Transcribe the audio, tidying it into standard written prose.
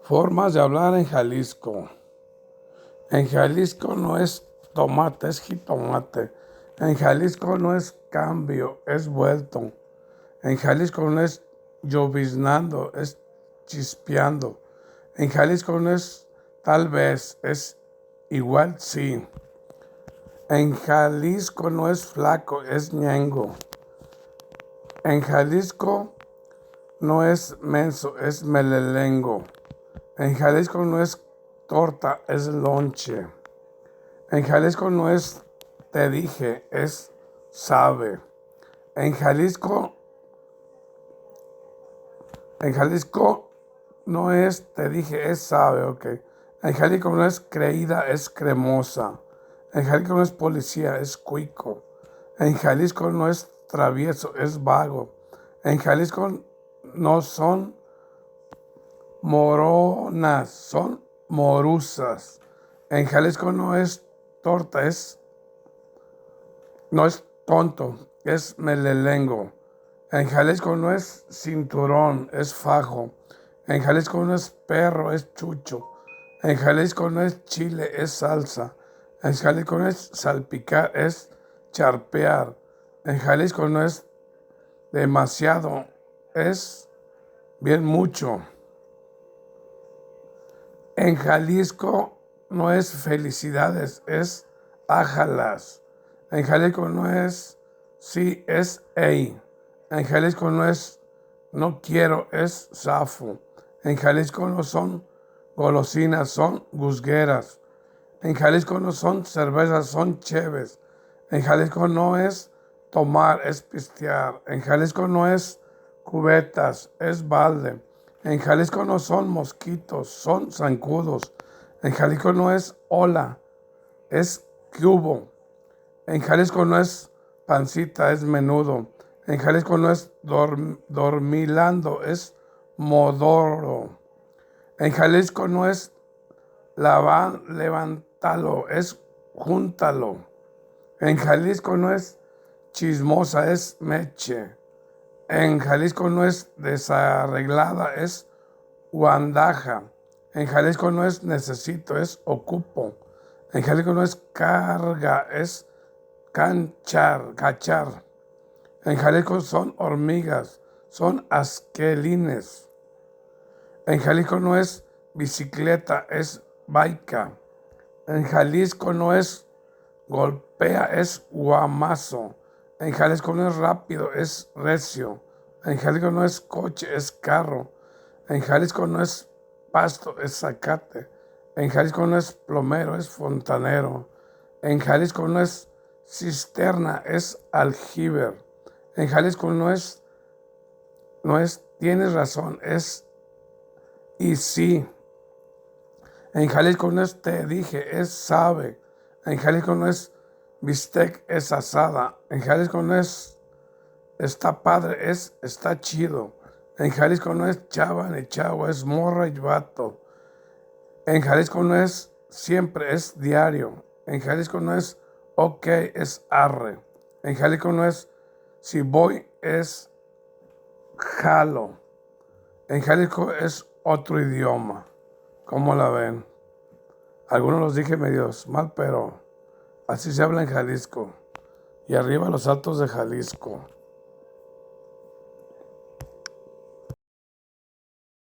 Formas de hablar en Jalisco. En Jalisco no es tomate, es jitomate. En Jalisco no es cambio, es vuelto. En Jalisco no es lloviznando, es chispeando. En Jalisco no es tal vez, es igual sí. En Jalisco no es flaco, es ñengo. En Jalisco no es menso, es melelengo. En Jalisco no es torta, es lonche. En Jalisco no es te dije, es sabe. En Jalisco no es te dije, es sabe, ok. En Jalisco no es creída, es cremosa. En Jalisco no es policía, es cuico. En Jalisco no es travieso, es vago. En Jalisco no son moronas, son morusas. En Jalisco no es torta, no es tonto, es melelengo. En Jalisco no es cinturón, es fajo. En Jalisco no es perro, es chucho. En Jalisco no es chile, es salsa. En Jalisco no es salpicar, es charpear. En Jalisco no es demasiado, es bien mucho. En Jalisco no es felicidades, es ájalas. En Jalisco no es sí, es ey. En Jalisco no es no quiero, es zafo. En Jalisco no son golosinas, son gusgueras. En Jalisco no son cervezas, son cheves. En Jalisco no es tomar, es pistear. En Jalisco no es cubetas, es balde. En Jalisco no son mosquitos, son zancudos. En Jalisco no es hola, es cubo. En Jalisco no es pancita, es menudo. En Jalisco no es dormilando, es modoro. En Jalisco no es levántalo, es júntalo. En Jalisco no es chismosa, es meche. En Jalisco no es desarreglada, es guandaja. En Jalisco no es necesito, es ocupo. En Jalisco no es carga, es cachar. En Jalisco son hormigas, son asquelines. En Jalisco no es bicicleta, es baica. En Jalisco no es golpea, es guamazo. En Jalisco no es rápido, es recio. En Jalisco no es coche, es carro. En Jalisco no es pasto, es zacate. En Jalisco no es plomero, es fontanero. En Jalisco no es cisterna, es aljiber. En Jalisco tienes razón, es y sí. En Jalisco no es te dije, es sabe. En Jalisco no es bistec, es asada. En Jalisco no es está padre, es está chido. En Jalisco no es chava ni chavo, es morra y vato. En Jalisco no es siempre, es diario. En Jalisco no es ok, es arre. En Jalisco no es si voy, es jalo. En Jalisco es otro idioma. ¿Cómo la ven? Algunos los dije medios mal, pero así se habla en Jalisco. Y arriba los altos de Jalisco.